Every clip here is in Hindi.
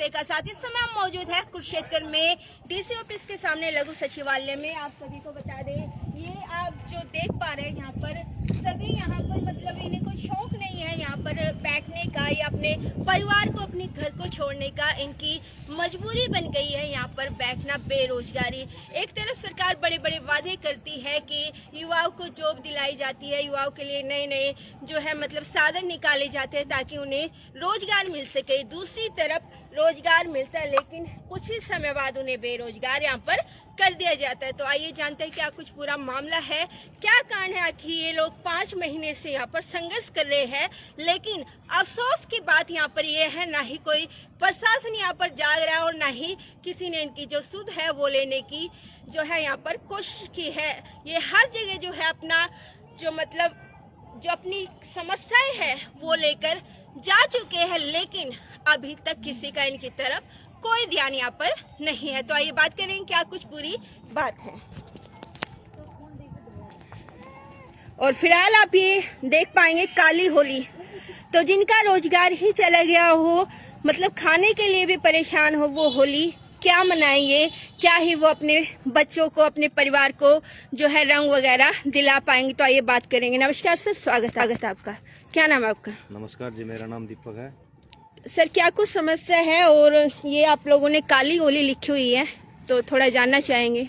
के साथ इस समय हम मौजूद है कुरुक्षेत्र में डीसी ऑफिस के सामने लघु सचिवालय में। आप सभी को बता दें, ये आप जो देख पा रहे हैं यहाँ पर सभी यहाँ पर मतलब इन्हें कोई शौक नहीं है यहाँ पर बैठने का या अपने परिवार को अपने घर को छोड़ने का, इनकी मजबूरी बन गई है यहाँ पर बैठना, बेरोजगारी। एक तरफ सरकार बड़े बड़े वादे करती है कि युवाओं को जॉब दिलाई जाती है, युवाओं के लिए नए नए जो है मतलब साधन निकाले जाते हैं ताकि उन्हें रोजगार मिल सके। दूसरी तरफ रोजगार मिलता है लेकिन कुछ ही समय बाद उन्हें बेरोजगार यहाँ पर कर दिया जाता है। तो आइए जानते हैं क्या कुछ पूरा मामला है, क्या कारण है कि ये लोग 5 महीने से यहाँ पर संघर्ष कर रहे हैं। लेकिन अफसोस की बात यहाँ पर ये है, ना ही कोई प्रशासन यहाँ पर जाग रहा है और ना ही किसी ने इनकी जो सुध है वो लेने की जो है यहाँ पर कोशिश की है। ये हर जगह जो है अपना जो मतलब जो अपनी समस्याएं है वो लेकर जा चुके हैं, लेकिन अभी तक किसी का इनकी तरफ कोई ध्यान यहाँ पर नहीं है। तो आइए बात करेंगे क्या कुछ पूरी बात है। और फिलहाल आप ये देख पाएंगे काली होली, तो जिनका रोजगार ही चला गया हो, मतलब खाने के लिए भी परेशान हो, वो होली क्या मनाएंगे, क्या ही वो अपने बच्चों को, अपने परिवार को जो है रंग वगैरह दिला पाएंगे। तो आइए बात करेंगे। नमस्कार सर, स्वागत है आपका। क्या नाम है आपका? नमस्कार जी, मेरा नाम दीपक है। सर क्या कुछ समस्या है और ये आप लोगों ने काली होली लिखी हुई है तो थोड़ा जानना चाहेंगे।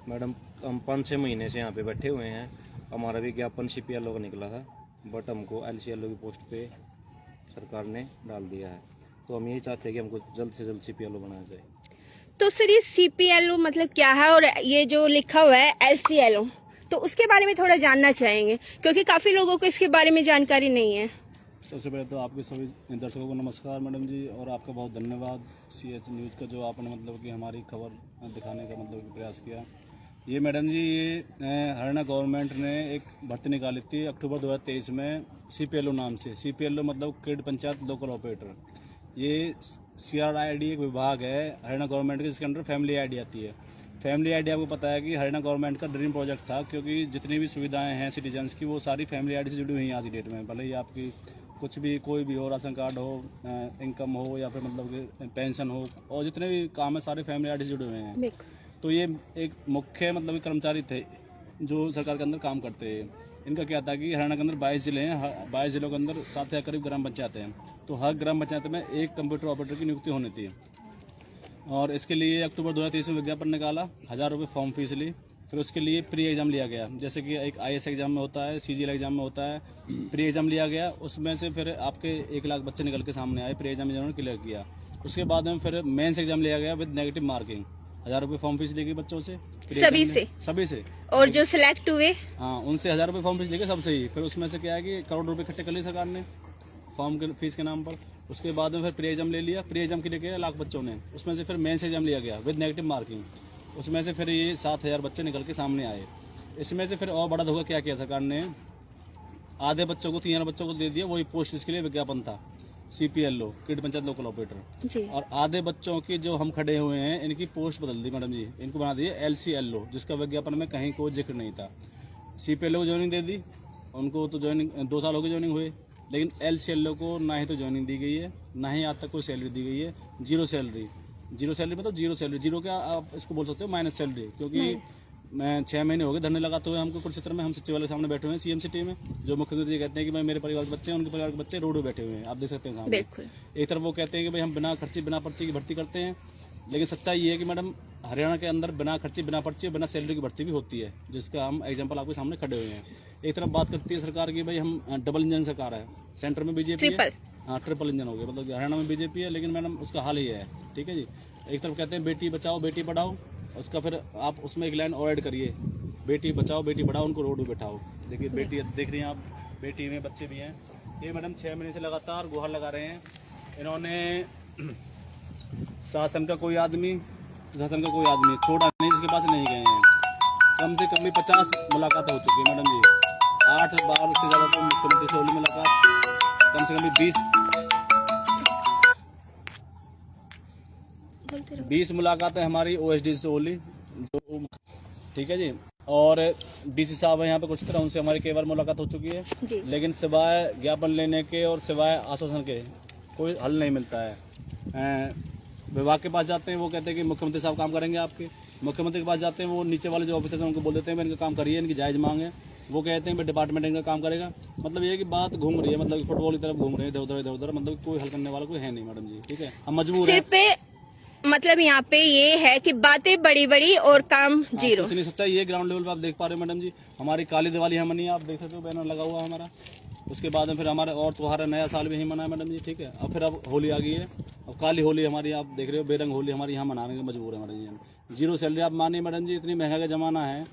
मैडम हम 5-6 महीने से यहाँ पे बैठे हुए हैं। हमारा विज्ञापन CPLO का निकला था, बट हमको LCLO की पोस्ट पे सरकार ने डाल दिया है। तो हम यही चाहते हैं कि हमको जल्द से जल्द CPLO बनाया जाए। तो सर ये CPLO मतलब क्या है और ये जो लिखा हुआ है LCLO, तो उसके बारे में थोड़ा जानना चाहेंगे क्योंकि काफी लोगों को इसके बारे में जानकारी नहीं है। सबसे पहले तो आपके सभी दर्शकों को नमस्कार मैडम जी, और आपका बहुत धन्यवाद CH न्यूज़ का जो आपने मतलब कि हमारी खबर दिखाने का मतलब प्रयास किया। ये मैडम जी, ये हरियाणा गवर्नमेंट ने एक भर्ती निकाली थी अक्टूबर 2023 में CPLO नाम से। CPLO मतलब क्रेडिट पंचायत लोकल ऑपरेटर। ये CRID एक विभाग है हरियाणा गवर्नमेंट के, जिसके अंदर फैमिली ID आती है। फैमिली ID आपको पता है कि हरियाणा गवर्नमेंट का ड्रीम प्रोजेक्ट था, क्योंकि जितनी भी सुविधाएं हैं सिटीजन्स की वो सारी फैमिली ID से जुड़ी हुई हैं आज की डेट में। भले ही आपकी कुछ भी कोई भी हो, राशन कार्ड हो, इनकम हो या फिर मतलब कि पेंशन हो, और जितने भी काम है सारे फैमिली ID से जुड़े हुए हैं। तो ये एक मुख्य मतलब कर्मचारी थे जो सरकार के अंदर काम करते हैं। इनका क्या था कि हरियाणा के अंदर 22 जिले हैं, 22 जिलों के अंदर 7 या करीब ग्राम पंचायतें हैं। तो हर ग्राम पंचायत में एक कंप्यूटर ऑपरेटर की नियुक्ति होनी थी, और इसके लिए अक्टूबर 2023 में विज्ञापन निकाला, 1000 रुपये फॉर्म फीस ली। फिर उसके लिए प्री एग्जाम लिया गया, जैसे कि एक IAS एग्जाम में होता है, CGL एग्जाम में होता है। प्री एग्जाम लिया गया, उसमें से फिर आपके 1 लाख बच्चे निकल के सामने आए। प्री एग्जाम जिन्होंने क्लियर किया, उसके बाद में फिर मेंस एग्जाम लिया गया विद नेगेटिव मार्किंग। 1000 रुपये फॉर्म फीस ली गई बच्चों से, सभी से। और जो सिलेक्ट हुए हाँ, उनसे 1000 रुपये फॉर्म फीस ली गई सबसे ही। फिर उसमें से क्या है कि करोड़ रुपये इकट्ठे कर लिए सरकार ने फॉर्म के फीस के नाम पर। उसके बाद में फिर प्री एग्जाम ले लिया, प्री एग्जाम के लिए किया लाख बच्चों ने, उसमें से फिर मेंस एग्जाम लिया गया विद नेगेटिव मार्किंग। उसमें से फिर ये 7000 बच्चे निकल के सामने आए। इसमें से फिर और बड़ा धोखा क्या किया सरकार ने, आधे बच्चों को 3000 बच्चों को दे दिया, वही पोस्ट इसके लिए विज्ञापन था CPLO credit panchayat local operator. और आधे बच्चों की जो हम खड़े हुए हैं इनकी पोस्ट बदल दी मैडम जी, इनको बना दिए LCLO, जिसका विज्ञापन में कहीं कोई जिक्र नहीं था। CPLO को ज्वाइनिंग दे दी, उनको तो ज्वाइनिंग 2 साल हो गए ज्वाइनिंग हुए, लेकिन LCLO को ना ही तो ज्वाइनिंग दी गई है, ना ही आज तक कोई सैलरी दी गई है। जीरो सैलरी मतलब जीरो सैलरी, जीरो क्या आप इसको बोल सकते हो, माइनस सैलरी। क्योंकि मैं 6 महीने हो गए धरने लगाते हुए हमको कुरुक्षेत्र में। हम सचिवालय सामने बैठे हुए हैं CM सिटी में, जो मुख्यमंत्री जी कहते हैं कि भाई मेरे परिवार के बच्चे हैं, उनके परिवार के बच्चे रोड पे बैठे हुए हैं, आप देख सकते हैं सामने। एक तरफ वो कहते हैं कि भाई हम बिना खर्ची बिना पर्ची की भर्ती करते हैं, लेकिन सच्चाई ये है कि मैडम हरियाणा के अंदर बिना खर्ची बिना पर्ची बिना सैलरी की भर्ती भी होती है, जिसका हम एग्जाम्पल आपके सामने खड़े हुए हैं। एक तरफ बात करती है सरकार की भाई हम डबल इंजन सरकार है, सेंटर में बीजेपी है, हाँ ट्रिपल इंजन हो गया, मतलब हरियाणा में बीजेपी है, लेकिन मैडम उसका हाल ही है। ठीक है जी, एक तरफ कहते हैं बेटी बचाओ बेटी पढ़ाओ, उसका फिर आप उसमें एक लाइन और ऐड करिए, बेटी बचाओ बेटी पढ़ाओ, उनको रोड पे बैठाओ। देखिए बेटी देख रही हैं आप, बेटी में बच्चे भी हैं। ये मैडम 6 महीने से लगातार गुहार लगा रहे हैं। इन्होंने शासन का कोई आदमी छोड़ा नहीं जिसके पास नहीं गए हैं। कम से कम भी 50 मुलाकात हो चुकी है मैडम जी। 8 बार से ज़्यादा तो मुख्यमंत्री से होली मुलाकात, कम से कम भी 20 मुलाकातें हमारी OSD से होली, ठीक है जी। और DC साहब है यहाँ पे कुछ तरह, उनसे हमारी कई बार मुलाकात हो चुकी है जी। लेकिन सिवाय ज्ञापन लेने के और सिवाय आश्वासन के कोई हल नहीं मिलता है। विभाग के पास जाते हैं, वो कहते हैं कि मुख्यमंत्री साहब काम करेंगे आपके। मुख्यमंत्री के पास जाते हैं, वो नीचे वाले जो ऑफिसर्स हैं उनको बोल देते हैं इनका काम करिए, इनकी जायज़ मांग है। वो कहते हैं डिपार्टमेंट इनका काम करेगा। मतलब ये है कि बात घूम रही है, मतलब फुटबॉल की तरफ घूम रही है, इधर उधर, मतलब कोई हल करने वाला कोई है नहीं मैडम जी। ठीक है, हम मजबूर हैं। सिर्फ पे मतलब यहाँ पे ये है कि बातें बड़ी बड़ी और काम जीरो। इतनी सच्चाई ये ग्राउंड लेवल पे आप देख पा रहे हो मैडम जी। हमारी काली दिवाली हम मनी, आप देख सकते हो बैनर लगा हुआ है हमारा। उसके बाद में फिर हमारे और त्योहार है, नया साल भी यहीं मना है मैडम जी। ठीक है, अब फिर अब होली आ गई है। अब काली होली हमारी आप देख रहे हो, बेरंग होली हमारी यहाँ मनाने के मजबूर है मैडम जी। 0 सैलरी आप मानिए मैडम जी, इतनी महंगा का जमाना है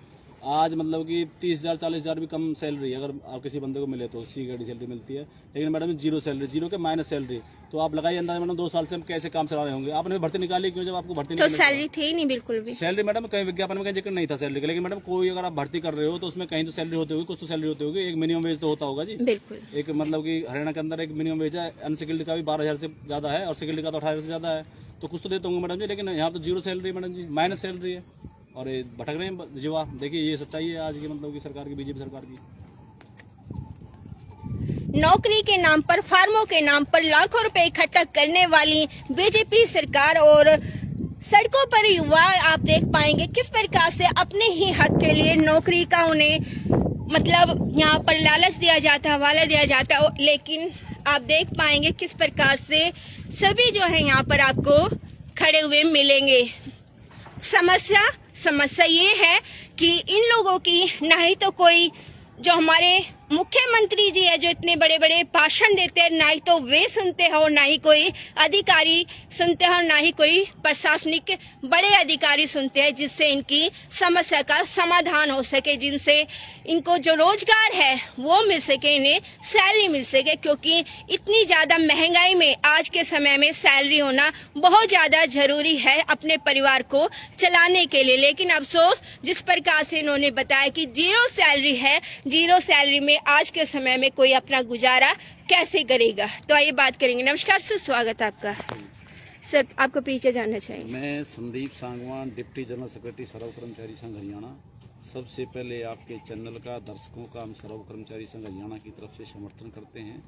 आज, मतलब कि 30,000 40,000 भी कम सैलरी है। अगर आप किसी बंदे को मिले तो सीधी सैलरी मिलती है, लेकिन मैडम 0 सैलरी, 0 के माइनस सैलरी। तो आप लगाइए अंदाजा मैडम 2 साल से हम कैसे काम चला रहे होंगे। आपने भर्ती निकाली क्यों जब आपको भर्ती तो सैलरी थी ही नहीं बिल्कुल भी। सैलरी मैडम कहीं विज्ञापन में कहीं जिक्र नहीं था सैलरी का। लेकिन मैडम कोई अगर आप भर्ती कर रहे हो तो उसमें कहीं तो सैलरी होती होगी, कुछ तो सैलरी होती होगी। एक मिनिमम वेज तो होता होगा जी बिल्कुल। एक मतलब कि हरियाणा के अंदर एक मिनिमम वेज है, अनस्किल्ड का भी 12,000 से ज्यादा है और स्किल्ड का तो 18,000 से ज्यादा है। तो कुछ तो देते होंगे मैडम जी, लेकिन यहाँ तो 0 सैलरी मैडम जी, माइनस सैलरी है और ये भटक रहे हैं युवा। देखिए ये सच्चाई है आज की, मतलब की सरकार की, बीजेपी सरकार की। नौकरी के नाम पर, फार्मों के नाम पर लाखों रुपए इकट्ठा करने वाली बीजेपी सरकार और सड़कों पर युवा आप देख पाएंगे किस प्रकार से अपने ही हक के लिए नौकरी का उन्हें मतलब यहाँ पर लालच दिया जाता है, हवाला दिया जाता है। लेकिन आप देख पाएंगे किस प्रकार से सभी जो है यहाँ पर आपको खड़े हुए मिलेंगे। समस्या ये है कि इन लोगों की ना ही तो कोई जो हमारे मुख्यमंत्री जी है जो इतने बड़े बड़े भाषण देते हैं, ना ही तो वे सुनते हैं और ना ही कोई अधिकारी सुनते हैं और ना ही कोई प्रशासनिक बड़े अधिकारी सुनते हैं जिससे इनकी समस्या का समाधान हो सके, जिनसे इनको जो रोजगार है वो मिल सके, इन्हें सैलरी मिल सके। क्योंकि इतनी ज्यादा महंगाई में आज के समय में सैलरी होना बहुत ज्यादा जरूरी है अपने परिवार को चलाने के लिए। लेकिन अफसोस जिस प्रकार से इन्होंने बताया कि 0 सैलरी है, 0 सैलरी में आज के समय में कोई अपना गुजारा कैसे करेगा। तो आइए बात करेंगे। नमस्कार सर, स्वागत है आपका। सर आपको परिचय जानना चाहिए। मैं Sandeep Sangwan, deputy general secretary Sarv Karmachari Sangh Haryana. सबसे पहले आपके चैनल का, दर्शकों का हम सर्व कर्मचारी संघ हरियाणा की तरफ से समर्थन करते हैं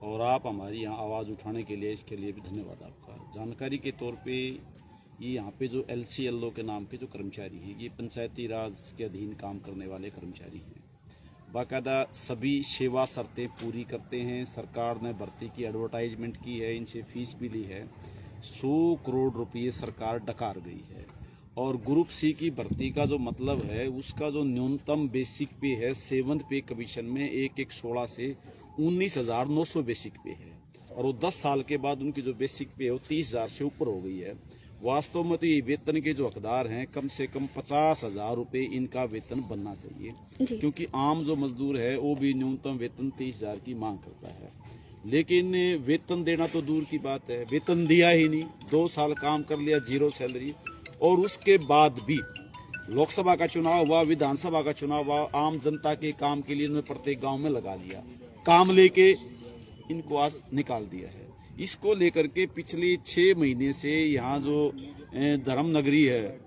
और आप हमारी यहाँ आवाज़ उठाने के लिए, इसके लिए भी धन्यवाद आपका। जानकारी के तौर पे ये यहाँ पे जो LCLO के नाम के जो कर्मचारी हैं, ये पंचायती राज के अधीन काम करने वाले कर्मचारी हैं। बाकायदा सभी सेवा शर्तें पूरी करते हैं। सरकार ने भर्ती की एडवर्टाइजमेंट की है, इनसे फीस भी ली है। 100 करोड़ रुपये सरकार डकार गई है। और ग्रुप C की भर्ती का जो मतलब है, उसका जो न्यूनतम बेसिक पे है 7th पे कमीशन में 1/16 से 19,900 बेसिक पे है। और वो 10 साल के बाद उनकी जो बेसिक पे है वो 30,000 से ऊपर हो गई है। वास्तव में तो ये वेतन के जो हकदार हैं, कम से कम 50,000 रुपये इनका वेतन बनना चाहिए, क्योंकि आम जो मजदूर है वो भी न्यूनतम वेतन 30,000 की मांग करता है। लेकिन वेतन देना तो दूर की बात है, वेतन दिया ही नहीं। 2 साल काम कर लिया, 0 सैलरी। और उसके बाद भी लोकसभा का चुनाव हुआ, विधानसभा का चुनाव हुआ, आम जनता के काम के लिए उन्होंने प्रत्येक गांव में लगा दिया, काम लेके इनको आज निकाल दिया है। इसको लेकर के पिछले 6 महीने से यहाँ जो धर्म नगरी है,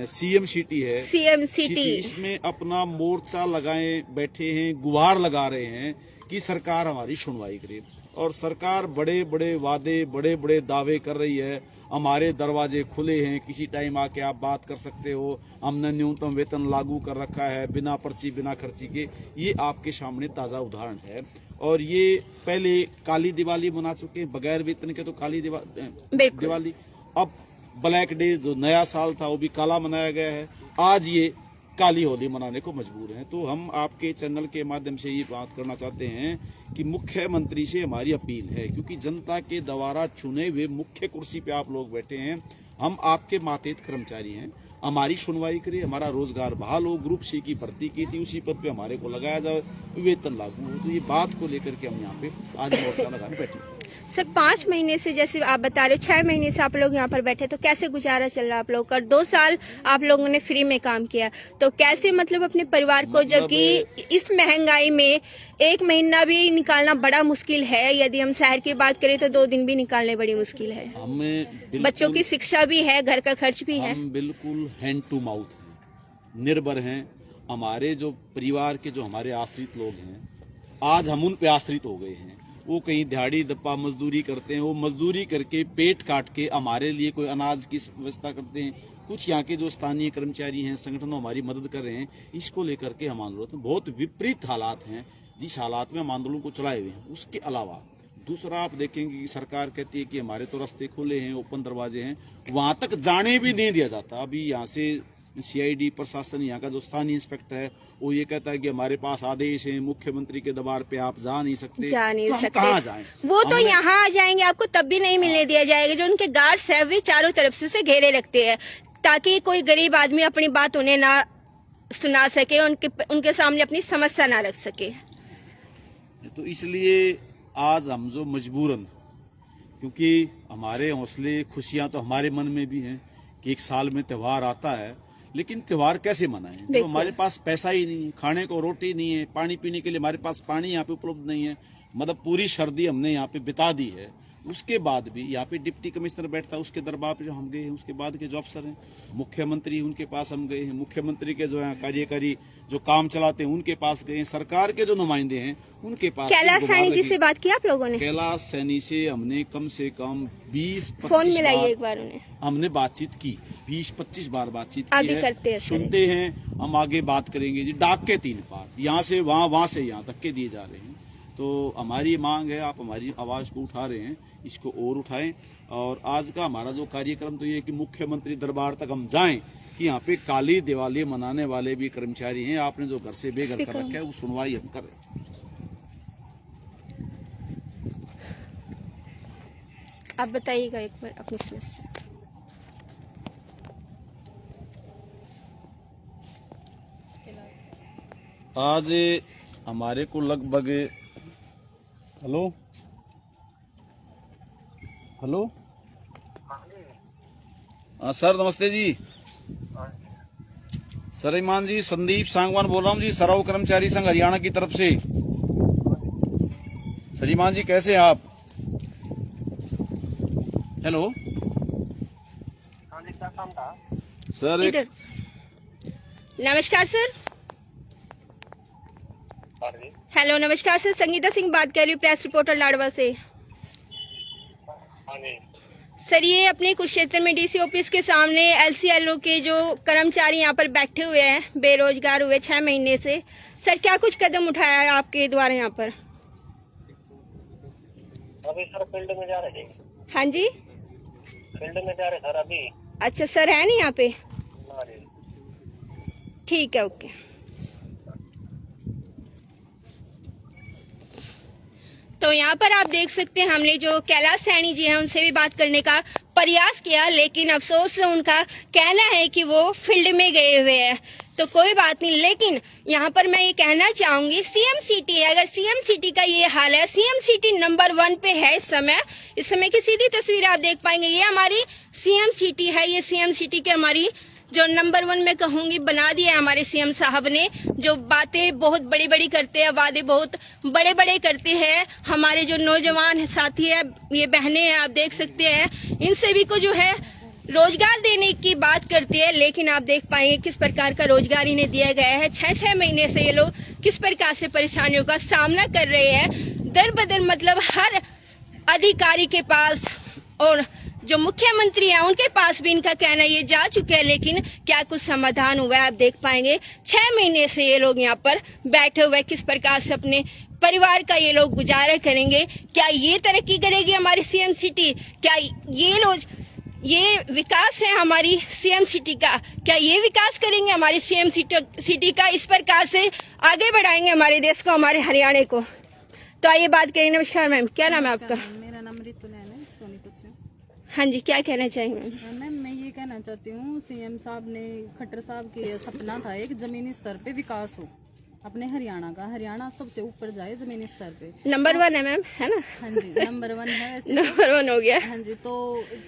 CM सिटी है, CM सिटी, इसमें अपना मोर्चा लगाए बैठे हैं, गुहार लगा रहे हैं कि सरकार हमारी सुनवाई करे। और सरकार बड़े बड़े वादे, बड़े बड़े दावे कर रही है, हमारे दरवाजे खुले हैं, किसी टाइम आके आप बात कर सकते हो, हमने न्यूनतम वेतन लागू कर रखा है बिना पर्ची बिना खर्ची के। ये आपके सामने ताज़ा उदाहरण है। और ये पहले काली दिवाली मना चुके हैं, बगैर वेतन के तो काली दिवाली। अब ब्लैक डे जो नया साल था वो भी काला मनाया गया है। आज ये काली होली मनाने को मजबूर हैं। तो हम आपके चैनल के माध्यम से ये बात करना चाहते हैं कि मुख्यमंत्री से हमारी अपील है, क्योंकि जनता के द्वारा चुने हुए मुख्य कुर्सी पे आप लोग बैठे हैं, हम आपके मातहत कर्मचारी हैं हमारी सुनवाई करे, हमारा रोजगार बहाल हो, ग्रुप सी की भर्ती की थी उसी पद पे हमारे को लगाया जाए, वेतन लागू हो। तो ये बात को लेकर के हम यहाँ पे आज मोर्चा लगाने बैठे। सर 5 महीने से जैसे आप बता रहे हो 6 महीने से आप लोग यहाँ पर बैठे, तो कैसे गुजारा चल रहा है आप लोग का? 2 साल आप लोगों ने फ्री में काम किया, तो कैसे मतलब अपने परिवार को, जबकि इस महंगाई में 1 महीना भी निकालना बड़ा मुश्किल है। यदि हम शहर की बात करें तो 2 दिन भी निकालने बड़ी मुश्किल है। हमें बच्चों की शिक्षा भी है, घर का खर्च भी है। हम बिल्कुल हैंड टू माउथ हैं, निर्भर हैं। हमारे जो परिवार के जो हमारे आश्रित लोग हैं, आज हम उन पे आश्रित हो गए हैं। वो कहीं दिहाड़ी दप्पा मजदूरी करते हैं, वो मजदूरी करके पेट काट के हमारे लिए कोई अनाज की व्यवस्था करते हैं। कुछ यहाँ के जो स्थानीय कर्मचारी हैं, संगठनों हमारी मदद कर रहे हैं। इसको लेकर के हम आंदोलन, बहुत विपरीत हालात हैं जिस हालात में हम आंदोलन को चलाए हुए हैं। उसके अलावा दूसरा आप देखेंगे कि सरकार कहती है कि हमारे तो रास्ते खुले हैं, ओपन दरवाजे हैं, वहां तक जाने भी नहीं दिया जाता। अभी यहाँ से सीआईडी प्रशासन, यहाँ का जो स्थानीय इंस्पेक्टर है, वो ये कहता है कि हमारे पास आदेश है, मुख्यमंत्री के दबाव पे आप जा नहीं सकते। तो हम कहाँ जाएं? वो तो यहाँ आ जाएंगे, आपको तब भी नहीं मिलने दिया जाएगा। जो उनके गार्ड्स है वे चारों तरफ से उसे घेरे रखते हैं ताकि कोई गरीब आदमी अपनी बात उन्हें ना सुना सके, उनके सामने अपनी समस्या ना रख सके। तो इसलिए आज हम जो मजबूरन, क्योंकि हमारे हौसले खुशियां तो हमारे मन में भी हैं कि एक साल में त्योहार आता है, लेकिन त्योहार कैसे मनाएं जब हमारे पास पैसा ही नहीं है, खाने को रोटी नहीं है, पानी पीने के लिए हमारे पास पानी यहाँ पे उपलब्ध नहीं है। मतलब पूरी सर्दी हमने यहाँ पे बिता दी है। उसके बाद भी यहाँ पे डिप्टी कमिश्नर बैठता है, उसके दरबार पे जो हम गए हैं, उसके बाद के जो अफसर हैं, मुख्यमंत्री उनके पास हम गए हैं, मुख्यमंत्री के जो है कार्यकारी जो काम चलाते हैं उनके पास गए हैं, सरकार के जो नुमाइंदे हैं उनके पास। कैलाश सैनी जी से बात की आप लोगों ने? कैलाश सैनी से हमने कम से कम 20-25 फोन मिलाइए एक बार उन्हें। हमने बातचीत की, 20-25 बार बातचीत की आगे है। करते हैं, सुनते हैं, हम आगे बात करेंगे जी। डाक के 3 बार, यहाँ से वहाँ, वहाँ से यहाँ तक के दिए जा रहे हैं। तो हमारी मांग है, आप हमारी आवाज को उठा रहे हैं, इसको और उठाएं। और आज का हमारा जो कार्यक्रम तो ये है कि मुख्यमंत्री दरबार तक हम जाएं कि यहाँ पे काली दिवाली मनाने वाले भी कर्मचारी हैं, आपने जो घर से बेघर कर रखा है, वो सुनवाई हम करें। आप बताइएगा एक बार अपनी समस्या। आज हमारे को लगभग, हेलो हेलो, हाँ सर नमस्ते जी। सर ईमान जी, संदीप सांगवान बोल रहा हूँ जी, सरव कर्मचारी संघ हरियाणा की तरफ से। सर ईमान जी कैसे हैं आप? Hello sir. इधर नमस्कार सर। हेलो नमस्कार सर, संगीता सिंह बात कर रही हूँ, प्रेस रिपोर्टर लाडवा से। सर ये अपने कुरुक्षेत्र में डीसी ऑफिस के सामने एलसीएलओ के जो कर्मचारी यहाँ पर बैठे हुए हैं, बेरोजगार हुए 6 महीने से, सर क्या कुछ कदम उठाया है आपके द्वारा यहाँ पर? अभी सर फील्ड में जा रहे हैं। हाँ जी, फील्ड में जा रहे सर अभी। अच्छा सर है नहीं यहाँ पे? ठीक है, ओके। तो यहाँ पर आप देख सकते हैं हमने जो कैलाश सैनी जी हैं उनसे भी बात करने का प्रयास किया, लेकिन अफसोस उनका कहना है कि वो फील्ड में गए हुए हैं। तो कोई बात नहीं, लेकिन यहाँ पर मैं ये कहना चाहूंगी, सीएम सिटी है, अगर सीएम सिटी का ये हाल है, सीएम सिटी नंबर 1 पे है इस समय की सीधी तस्वीर आप देख पाएंगे। ये हमारी सीएम सिटी है, ये सीएम सिटी के हमारी जो नंबर 1 में कहूंगी बना दिया है हमारे सीएम साहब ने। जो बातें बहुत बड़ी बड़ी करते हैं, वादे बहुत बड़े बड़े करते हैं। हमारे जो नौजवान साथी है, ये बहनें हैं, आप देख सकते हैं, इन सभी को जो है रोजगार देने की बात करती है, लेकिन आप देख पाएंगे किस प्रकार का रोजगार इन्हें दिया गया है। 6-6 महीने से ये लोग किस प्रकार से परेशानियों का सामना कर रहे हैं। दर बदर मतलब हर अधिकारी के पास और जो मुख्यमंत्री हैं उनके पास भी इनका कहना ये जा चुका है, लेकिन क्या कुछ समाधान हुआ है आप देख पाएंगे। 6 महीने से ये लोग यहाँ पर बैठे हुए किस प्रकार से अपने परिवार का ये लोग गुजारा करेंगे। क्या ये तरक्की करेगी हमारी सीएम सिटी? क्या ये विकास है हमारी सीएम सिटी का? क्या ये विकास करेंगे हमारी सीएम सिटी का? इस प्रकार से आगे बढ़ाएंगे हमारे देश को, हमारे हरियाणा को? तो आइए बात करें। नमस्कार मैम, क्या नाम है आपका? मेरा नाम रितु नैन है, सोनीपत से। हाँ जी, क्या कहना चाहेंगे मैम? मैम मैं ये कहना कहना चाहती हूँ, सीएम साहब ने, खट्टर साहब के सपना था एक जमीनी स्तर पे विकास हो अपने हरियाणा का, हरियाणा सबसे ऊपर जाए जमीनी स्तर पे। नंबर 1 है मैम, है ना? हाँ जी, नंबर 1 है वैसे। नंबर 1 हो गया। हाँ जी, तो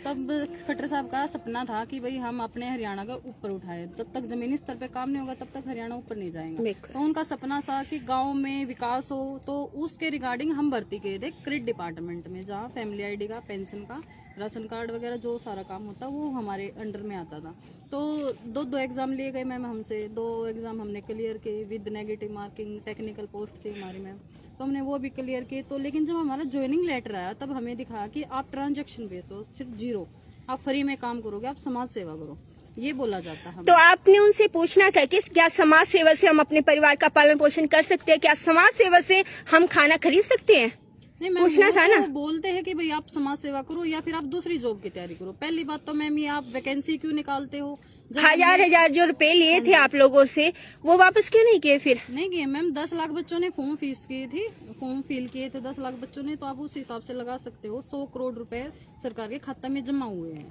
तब खट्टर साहब का सपना था कि भाई हम अपने हरियाणा का ऊपर उठाए, जब तक जमीनी स्तर पे काम नहीं होगा तब तक हरियाणा ऊपर नहीं जाएगा। तो उनका सपना था कि गांव में विकास हो, तो उसके रिगार्डिंग हम भर्ती किए थे क्रिड डिपार्टमेंट में, जहाँ फैमिली आईडी का, पेंशन का, राशन कार्ड वगैरह जो सारा काम होता वो हमारे अंडर में आता था। तो दो एग्जाम लिए गए मैम हमसे, 2 एग्जाम हमने क्लियर किए with negative marking, technical post थी हमारी मैम, तो हमने वो भी क्लियर किए। तो लेकिन जब हमारा ज्वाइनिंग लेटर आया तब हमें दिखा कि आप ट्रांजैक्शन बेस हो, सिर्फ 0, आप फ्री में काम करोगे, आप समाज सेवा करो, ये बोला जाता है। तो आपने उनसे पूछना था कि क्या समाज सेवा से हम अपने परिवार का पालन पोषण कर सकते हैं? क्या समाज सेवा से हम खाना खरीद सकते हैं? नहीं मैम, पूछना था ना। वो बोलते हैं कि भाई आप समाज सेवा करो या फिर आप दूसरी जॉब की तैयारी करो। पहली बात तो मैम ये आप वैकेंसी क्यों निकालते हो? हजार जो रुपए लिए थे आप लोगों से, वो वापस क्यों नहीं किए फिर? नहीं किए मैम, 10 लाख बच्चों ने फॉर्म फीस की थी, फॉर्म फिल किए थे 10 लाख बच्चों ने, तो आप उस हिसाब से लगा सकते हो 100 करोड़ रुपए सरकार के खाता में जमा हुए हैं।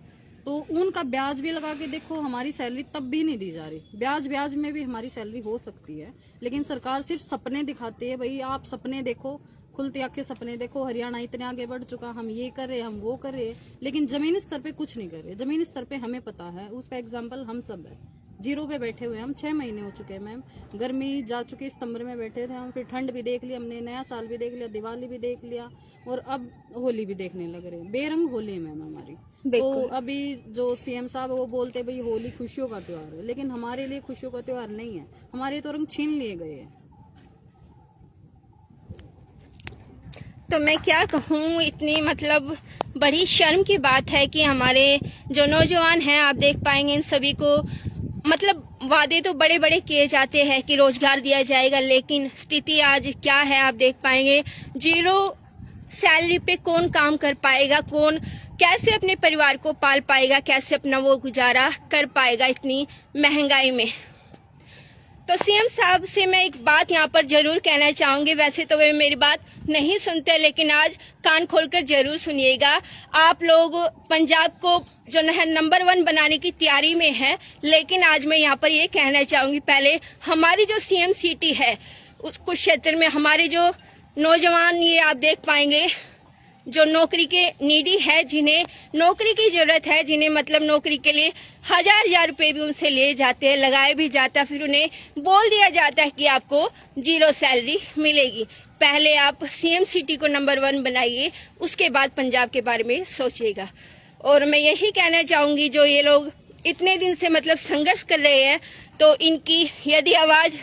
तो उनका ब्याज भी लगा के देखो, हमारी सैलरी तब भी नहीं दी जा रही, ब्याज में भी हमारी सैलरी हो सकती है, लेकिन सरकार सिर्फ सपने दिखाती है। भाई आप सपने देखो, खुलती आंखें सपने देखो, हरियाणा इतने आगे बढ़ चुका, हम ये कर रहे, हम वो कर रहे, लेकिन जमीनी स्तर पे कुछ नहीं कर रहे। जमीनी स्तर पे हमें पता है, उसका एग्जाम्पल हम सब है, 0 पे बैठे हुए हम 6 महीने हो चुके हैं मैम। गर्मी जा चुकी, सितंबर में बैठे थे हम, फिर ठंड भी देख ली हमने, नया साल भी देख लिया, दिवाली भी देख लिया, और अब होली भी देखने लग रहे हैं। बेरंग होली है मैम हमारी। तो अभी जो सीएम साहब वो बोलते भाई होली खुशियों का त्योहार है, लेकिन हमारे लिए खुशियों का त्योहार नहीं है, हमारे तो रंग छीन लिए गए हैं। तो मैं क्या कहूँ, इतनी मतलब बड़ी शर्म की बात है कि हमारे जो नौजवान हैं, आप देख पाएंगे इन सभी को, मतलब वादे तो बड़े बड़े किए जाते हैं कि रोजगार दिया जाएगा, लेकिन स्थिति आज क्या है आप देख पाएंगे। 0 सैलरी पे कौन काम कर पाएगा, कौन कैसे अपने परिवार को पाल पाएगा, कैसे अपना वो गुजारा कर पाएगा इतनी महंगाई में। तो सीएम साहब से मैं एक बात यहाँ पर जरूर कहना चाहूंगी, वैसे तो वे मेरी बात नहीं सुनते, लेकिन आज कान खोलकर जरूर सुनिएगा। आप लोग पंजाब को जो है नंबर 1 बनाने की तैयारी में है, लेकिन आज मैं यहाँ पर ये कहना चाहूंगी, पहले हमारी जो सीएम सिटी है उस कुछ क्षेत्र में हमारे जो नौजवान, ये आप देख पाएंगे जो नौकरी के नीडी है, जिन्हें नौकरी की जरूरत है, जिन्हें मतलब नौकरी के लिए हजार रुपए भी उनसे लिए जाते हैं, लगाए भी जाता है, फिर उन्हें बोल दिया जाता है कि आपको 0 सैलरी मिलेगी। पहले आप सीएम सिटी को नंबर 1 बनाइए, उसके बाद पंजाब के बारे में सोचिएगा। और मैं यही कहना चाहूंगी, जो ये लोग इतने दिन से मतलब संघर्ष कर रहे हैं, तो इनकी यदि आवाज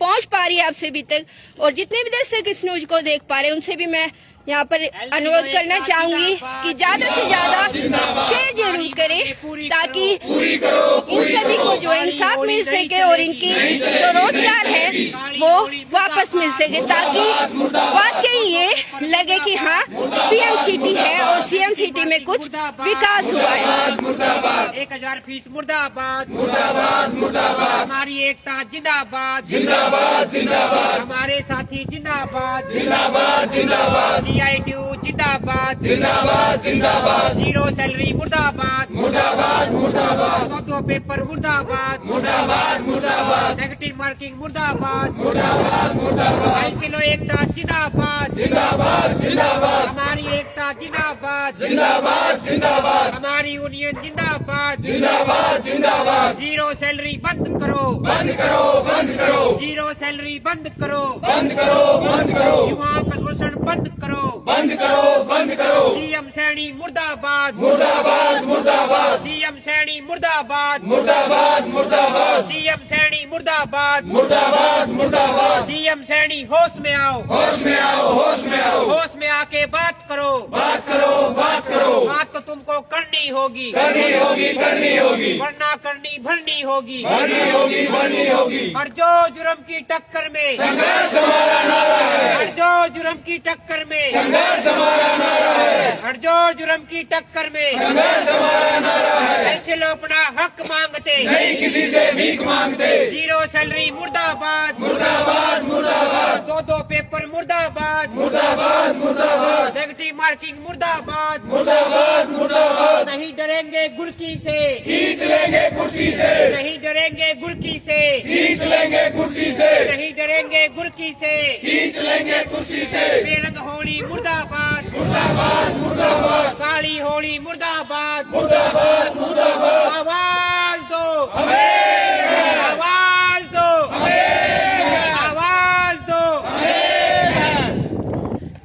पहुंच पा रही है आप सभी तक, और जितने भी दर्शक इस न्यूज को देख पा रहे हैं, उनसे भी मैं यहाँ पर अनुरोध करना चाहूंगी कि ज्यादा से ज्यादा शेयर जरूर करें, ताकि इन सभी को जो इंसाफ मिल सके और इनकी जो रोजगार है वो वापस मिल सके, ताकि वाकई ये लगे कि हाँ सीएम सिटी है और सीएम सिटी में कुछ विकास हुआ है। 1000 फीस मुर्दाबाद, मुर्दाबाद, मुर्दाबाद। हमारी एकता जिंदाबाद, जिंदाबाद, जिंदाबाद। हमारे साथी जिंदाबाद, जिंदाबाद, जिंदाबाद। CITU जिंदाबाद, जिंदाबाद, जिंदाबाद। 0 सैलरी मुर्दाबाद, मुर्दाबाद, मुर्दाबाद। 2 पेपर मुर्दाबाद, मुर्दाबाद, मुर्दाबाद। नेगेटिव मार्किंग मुर्दाबाद, मुर्दाबाद, मुर्दाबाद। आईसीलो एकता जिंदाबाद, जिंदाबाद, जिंदाबाद। हमारी एकता जिंदाबाद, जिंदाबाद, जिंदाबाद। हमारी यूनियन जिंदाबाद, जिंदाबाद, जिंदाबाद। 0 सैलरी बंद करो, बंद करो, बंद करो। 0 सैलरी बंद करो, बंद करो, बंद करो। युवाओं का शोषण बंद करो, बंद करो, बंद करो। सीएम सैनी मुर्दाबाद, मुर्दाबाद, मुर्दाबाद। सीएम सैनी मुर्दाबाद, मुर्दाबाद, मुर्दाबाद। सीएम सैनी मुर्दाबाद, मुर्दाबाद, मुर्दाबाद। सीएम सैनी होश में आओ, होश में आओ, होश में आओ। होश में आके बात करो, बात करो, बात करो। बात तो तुमको करनी होगी, करनी होगी, करनी होगी। वरना करनी भरनी होगी, भरनी होगी, भरनी होगी। हर जो जुर्म की टक्कर में संघर्ष हमारा नारा है। हर जो जुर्म की टक्कर में संघर्ष हमारा नारा है। हर जो जुर्म की टक्कर में संघर्ष हमारा नारा है। ऐसे लोग अपना हक मांगते नहीं, किसी से भीख मांगते। 0 सैलरी मुर्दाबाद, मुर्दाबाद, मुर्दाबाद। 2 पेपर मुर्दाबाद, मुर्दाबाद, मुर्दाबाद। नेगेटिव मार्क पार्किंग मुर्दाबाद मुर्दाबाद मुर्दाबाद। नहीं डरेंगे गुर्की से, खींच लेंगे कुर्सी से। नहीं डरेंगे गुर्की से, खींच लेंगे कुर्सी से। नहीं डरेंगे गुर्की से, खींच लेंगे कुर्सी से। बेरंग होली मुर्दाबाद मुर्दाबाद मुर्दाबाद। काली होली मुर्दाबाद मुर्दाबाद मुर्दाबाद। आवाज दो हमें, आवाज दो हमें, आवाज दो हमें।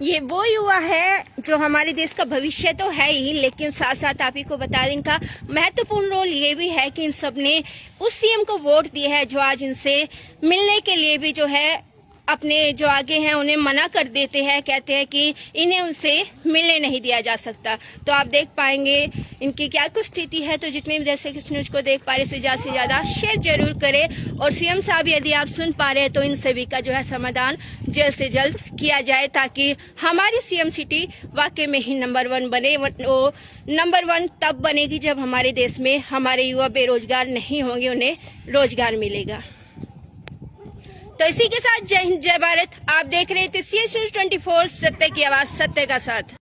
ये वो युवा है जो हमारे देश का भविष्य तो है ही, लेकिन साथ साथ आप ही को बता दें इनका महत्वपूर्ण रोल ये भी है कि इन सब ने उस सीएम को वोट दिया है जो आज इनसे मिलने के लिए भी जो है अपने जो आगे हैं उन्हें मना कर देते हैं, कहते हैं कि इन्हें उनसे मिलने नहीं दिया जा सकता। तो आप देख पाएंगे इनकी क्या कुछ स्थिति है। तो जितने भी दर्शक इस न्यूज को देख पा रहे से ज्यादा शेयर जरूर करें। और सीएम साहब यदि आप सुन पा रहे हैं तो इन सभी का जो है समाधान जल्द से जल्द किया जाए, ताकि हमारी सीएम सिटी वाकई में ही नंबर 1 बने। वो नंबर 1 तब बनेगी जब हमारे देश में हमारे युवा बेरोजगार नहीं होंगे, उन्हें रोजगार मिलेगा। तो इसी के साथ जय हिंद जय भारत। आप देख रहे थे CS24 सत्य की आवाज सत्य का साथ।